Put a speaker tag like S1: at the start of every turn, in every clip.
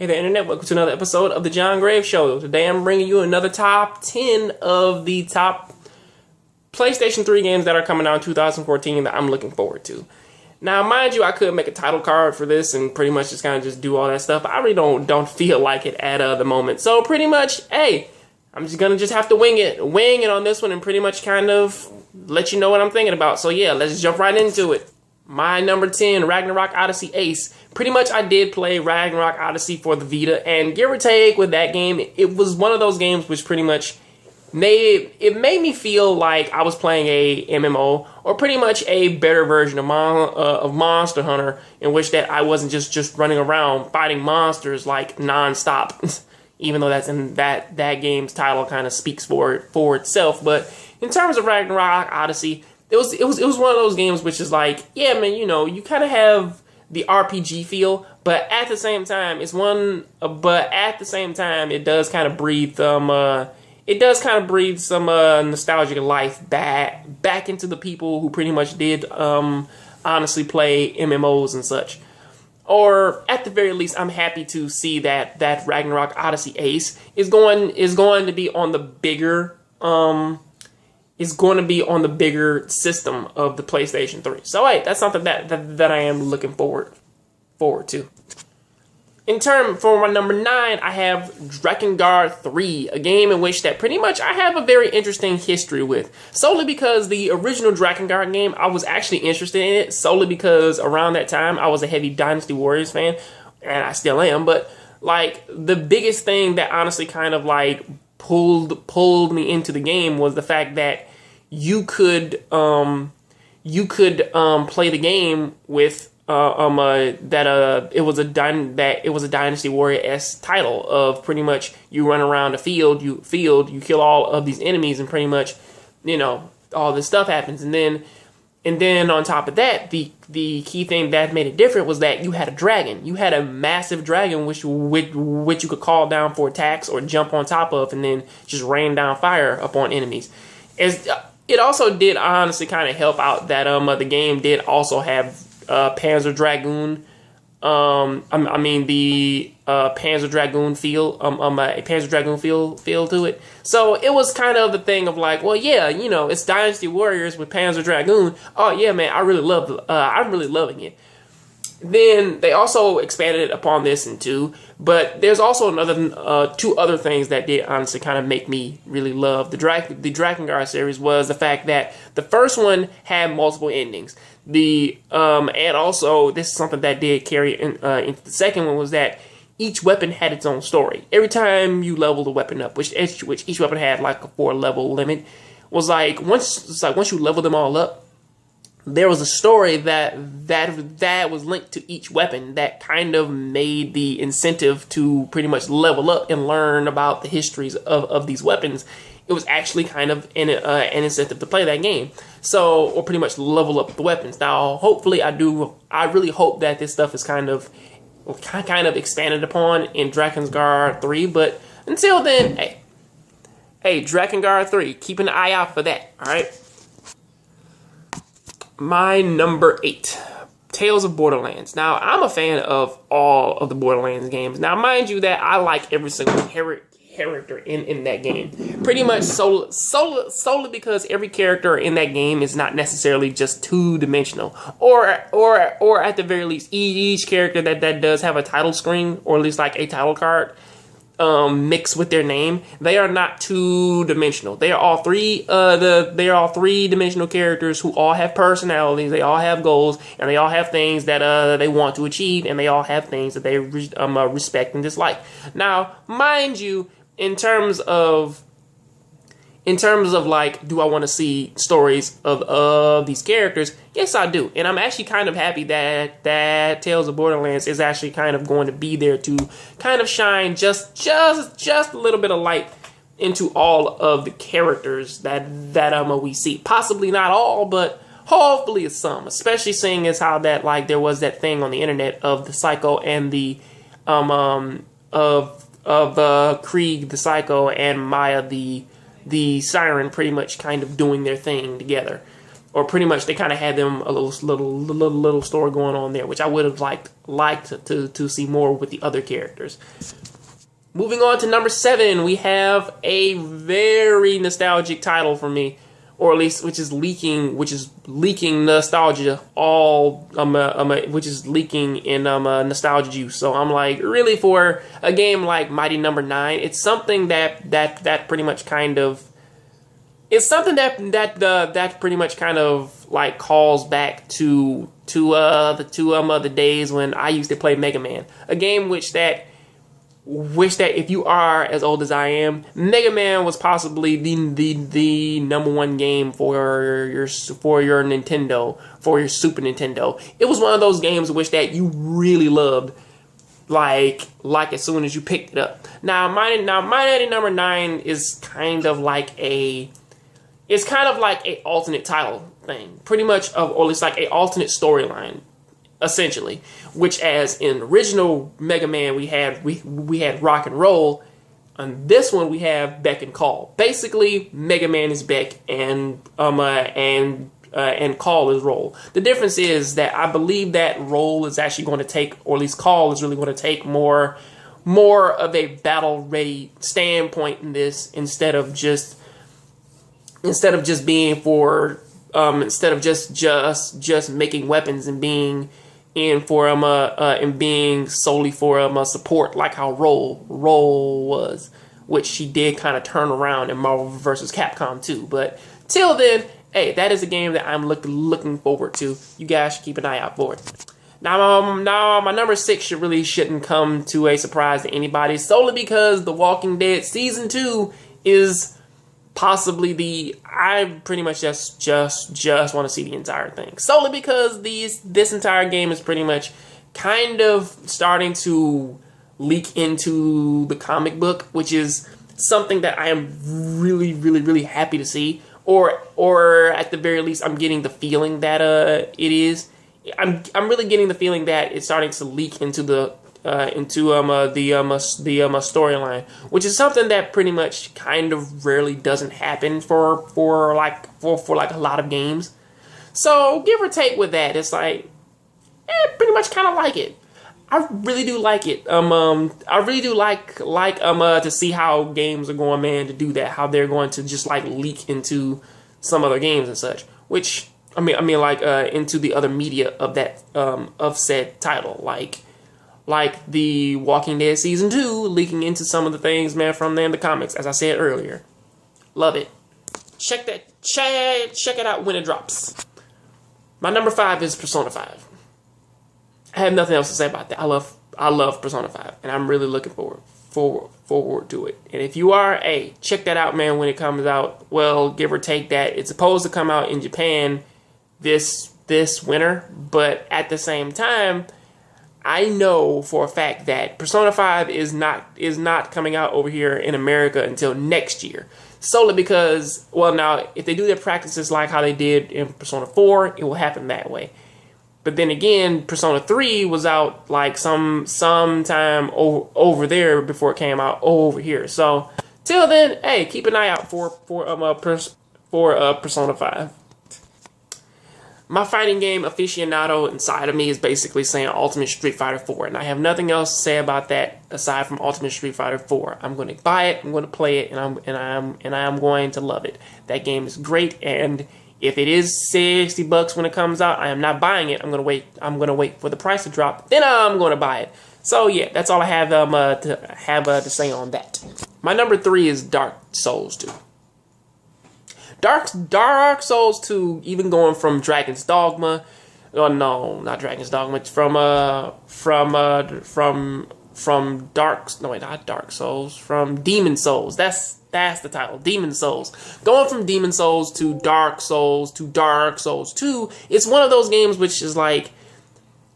S1: Hey there, Internet. Welcome to another episode of the John Graves Show. Today I'm bringing you another top 10 of the top PlayStation 3 games that are coming out in 2014 that I'm looking forward to. Now, mind you, I could make a title card for this and pretty much just kind of just do all that stuff. I really don't feel like it at the moment. So pretty much, hey, I'm just going to just have to wing it on this one and pretty much kind of let you know what I'm thinking about. So yeah, let's jump right into it. My number 10, Ragnarok Odyssey Ace. Pretty much I did play Ragnarok Odyssey for the Vita, and give or take with that game, it was one of those games which pretty much made me feel like I was playing a MMO, or pretty much a better version of Monster Hunter, in which that I wasn't just running around fighting monsters like non-stop, even though that's in that game's title kind of speaks for itself. But in terms of Ragnarok Odyssey, it was one of those games which is like, yeah, man, you know, you kind of have the RPG feel, but at the same time, it does kind of breathe some nostalgic life back into the people who pretty much did honestly play MMOs and such. Or at the very least, I'm happy to see that Ragnarok Odyssey Ace is going to be on the bigger system of the PlayStation 3. So hey, that's something that I am looking forward to. For my number 9, I have Drakengard 3, a game in which that pretty much I have a very interesting history with. Solely because the original Drakengard game, I was actually interested in it, solely because around that time I was a heavy Dynasty Warriors fan, and I still am, but like the biggest thing that honestly kind of like pulled me into the game was the fact that you could play the game with it was a Dynasty Warrior-esque title of pretty much you run around the field, you kill all of these enemies, and pretty much, you know, all this stuff happens. And then on top of that, the key thing that made it different was that you had a dragon. You had a massive dragon which you could call down for attacks or jump on top of and then just rain down fire upon enemies. It also did honestly kind of help out that the game did also have Panzer Dragoon. The Panzer Dragoon feel, a Panzer Dragoon feel to it. So it was kind of the thing of like, well, yeah, you know, it's Dynasty Warriors with Panzer Dragoon. Oh yeah, man, I'm really loving it. Then they also expanded it upon this in 2, but there's also another 2 other things that did honestly kind of make me really love the Drakengard series. Was the fact that the first one had multiple endings. And also this is something that did carry into the second one, was that each weapon had its own story. Every time you leveled a weapon up, which each weapon had like a 4-level limit, was like once you level them all up, there was a story that was linked to each weapon that kind of made the incentive to pretty much level up and learn about the histories of these weapons. It was actually kind of an incentive to play that game. So, or pretty much level up the weapons. Now, hopefully I really hope that this stuff is kind of expanded upon in Drakengard 3, but until then, hey, Drakengard 3, keep an eye out for that, alright? My number 8, Tales of Borderlands. Now, I'm a fan of all of the Borderlands games. Now, mind you that I like every single character in that game. Pretty much solely because every character in that game is not necessarily just two-dimensional. Or at the very least, each character that does have a title screen, or at least like a title card, mixed with their name, they are not two-dimensional. They are all three-dimensional characters who all have personalities, they all have goals, and they all have things that they want to achieve, and they all have things that they respect and dislike. Now, mind you, in terms of like, do I want to see stories of these characters? Yes, I do. And I'm actually kind of happy that Tales of Borderlands is actually kind of going to be there to kind of shine just a little bit of light into all of the characters that we see. Possibly not all, but hopefully some. Especially seeing as how that, like, there was that thing on the internet of the Psycho and the Krieg the Psycho and Maya the Siren pretty much kind of doing their thing together. or pretty much they kind of had them a little story going on there, which I would have liked to see more with the other characters. Moving on to number 7, we have a very nostalgic title for me, or at least which is leaking nostalgia, which is leaking in nostalgia juice. So I'm like, really, for a game like Mighty Number 9, it's something that pretty much kind of, it's something that pretty much kind of like calls back to the days when I used to play Mega Man, a game which that if you are as old as I am, Mega Man was possibly the number 1 game for your Nintendo, for your Super Nintendo. It was one of those games which that you really loved, like as soon as you picked it up. Now Mighty Number 9 is kind of like a alternate title thing, pretty much, or at least like a alternate storyline, essentially. Which, as in original Mega Man, we had rock and roll. On this one, we have Beck and Call. Basically, Mega Man is Beck, and Call is Roll. The difference is that I believe that Roll is actually going to take, or at least Call is really going to take more of a battle-ready standpoint in this, instead of just being for instead of just making weapons and being and being solely for support, like how Roll was, which she did kind of turn around in Marvel vs. Capcom 2. But till then, hey, that is a game that I'm looking forward to. You guys should keep an eye out for it. Now my number 6 shouldn't come to a surprise to anybody, solely because The Walking Dead Season 2 is possibly I pretty much just want to see the entire thing, solely because this entire game is pretty much kind of starting to leak into the comic book, which is something that I am really happy to see, or at the very least I'm getting the feeling that it is. I'm really getting the feeling that it's starting to leak into the storyline, which is something that pretty much kind of rarely doesn't happen for a lot of games. So give or take with that, it's like, pretty much kind of like it. I really do like it. I really do like to see how games are going, man, to do that. How they're going to just like leak into some other games and such. Which I mean into the other media of that of said title, like the Walking Dead Season 2 leaking into some of the things, man, from the comics, as I said earlier. Love it. Check it out when it drops. My number 5 is Persona 5. I have nothing else to say about that. I love Persona 5, and I'm really looking forward to it. And if you are, hey, check that out, man, when it comes out. Well, give or take that. It's supposed to come out in Japan this winter, but at the same time, I know for a fact that Persona 5 is not coming out over here in America until next year. Solely because, well, now, if they do their practices like how they did in Persona 4, it will happen that way. But then again, Persona 3 was out like sometime over there before it came out over here. So, till then, hey, keep an eye out for Persona 5. My fighting game aficionado inside of me is basically saying Ultimate Street Fighter 4, and I have nothing else to say about that aside from Ultimate Street Fighter 4. I'm going to buy it, I'm going to play it, and I am going to love it. That game is great, and if it is $60 when it comes out, I am not buying it. I'm going to wait for the price to drop, then I'm going to buy it. So yeah, that's all I have to say on that. My number 3 is Dark Souls 2. Dark Souls 2, even going from Dragon's Dogma, oh no, not Dragon's Dogma, it's from Demon Souls. That's the title, Demon Souls. Going from Demon Souls to Dark Souls 2, it's one of those games which is like,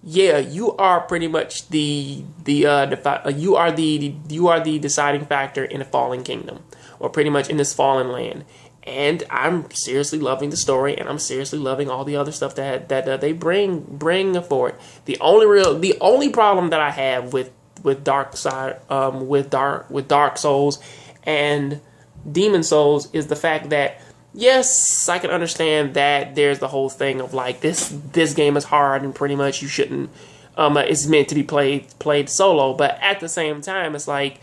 S1: yeah, you are pretty much the deciding factor in a fallen kingdom, or pretty much in this fallen land. And I'm seriously loving the story, and I'm seriously loving all the other stuff that they bring for it. The only problem that I have with Dark Souls and Demon Souls is the fact that yes, I can understand that there's the whole thing of like this game is hard and pretty much you shouldn't it's meant to be played solo, but at the same time it's like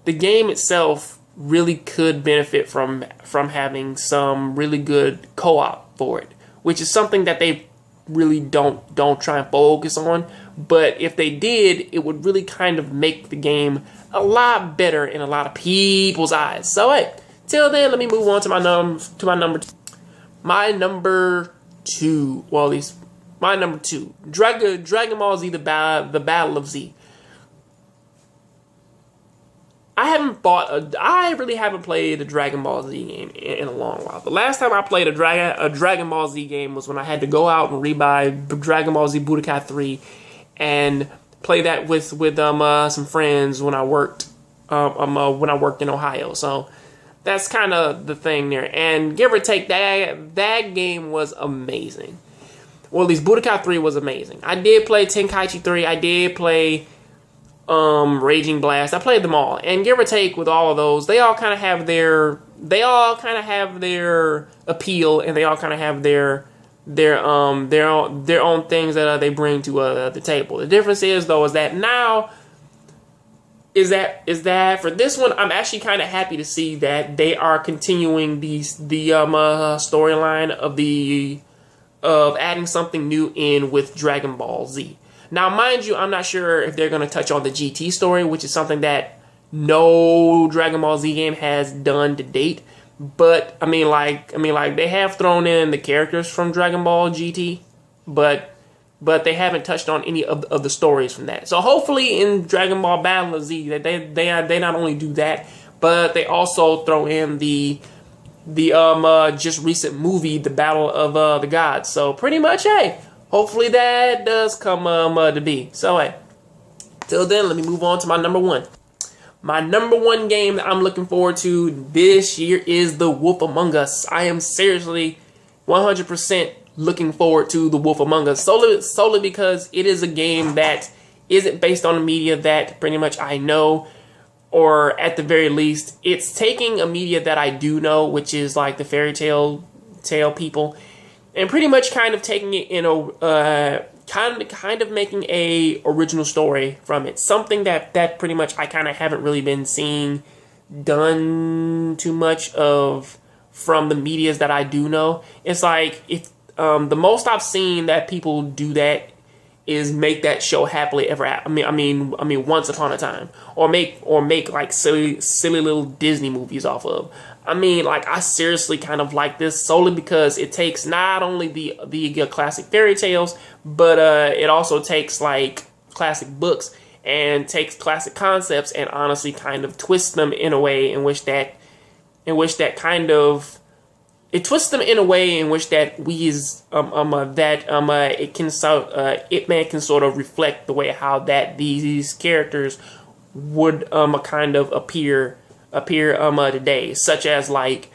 S1: the game itself really could benefit from having some really good co-op for it, which is something that they really don't try and focus on. But if they did, it would really kind of make the game a lot better in a lot of people's eyes. So hey, till then, let me move on to my number two. Well, at least my number two, Dragon Ball Z: The Battle of Z. I really haven't played a Dragon Ball Z game in a long while. The last time I played a Dragon Ball Z game was when I had to go out and rebuy Dragon Ball Z Budokai 3 and play that with some friends when I worked in Ohio. So that's kind of the thing there. And give or take, that game was amazing. Well, at least Budokai 3 was amazing. I did play Tenkaichi 3. I did play Raging Blast. I played them all, and give or take with all of those, they all kind of have their appeal, and they all kind of have their own things that they bring to the table. The difference is though is that now is that for this one, I'm actually kind of happy to see that they are continuing the storyline of adding something new in with Dragon Ball Z. Now, mind you, I'm not sure if they're going to touch on the GT story, which is something that no Dragon Ball Z game has done to date. But I mean, like they have thrown in the characters from Dragon Ball GT, but they haven't touched on any of the stories from that. So hopefully, in Dragon Ball Battle of Z, that they not only do that, but they also throw in the just recent movie, The Battle of the Gods. So pretty much, hey. Hopefully that does come to be. So, hey, till then, let me move on to my number one. My number one game that I'm looking forward to this year is The Wolf Among Us. I am seriously 100% looking forward to The Wolf Among Us. Solely because it is a game that isn't based on a media that pretty much I know. Or at the very least, it's taking a media that I do know, which is like the fairy tale people, and pretty much kind of taking it in a kind of making a original story from it. Something that pretty much I kind of haven't really been seeing done too much of from the medias that I do know. It's like if the most I've seen that people do that is make that show happily ever after. I mean, Once Upon a Time, or make like silly little Disney movies off of. I mean, like, I seriously kind of like this solely because it takes not only the classic fairy tales, but it also takes like classic books and takes classic concepts and honestly kind of twists them in a way in which that kind of it twists them in a way in which that we as it can sort of reflect the way how that these characters would kind of appear today, such as like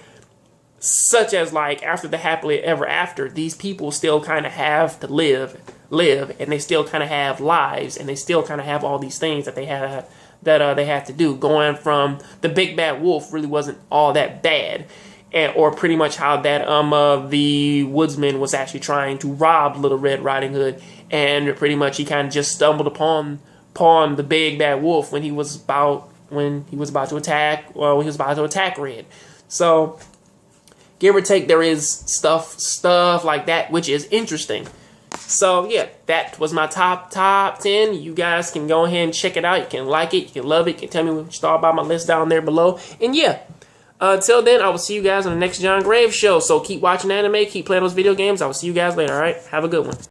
S1: after the happily ever after, these people still kind of have to live, and they still kind of have lives, and they still kind of have all these things that they have to do. Going from the big bad wolf really wasn't all that bad, or pretty much how that the woodsman was actually trying to rob Little Red Riding Hood, and pretty much he kind of just stumbled upon the big bad wolf when he was about to attack Red. So give or take, there is stuff like that which is interesting. So yeah, that was my top 10. You guys can go ahead and check it out. You can like it, you can love it, you can tell me what you thought about my list down there below. And yeah, until then, I will see you guys on the next John Graves show. So keep watching anime, keep playing those video games. I will see you guys later, alright? Have a good one.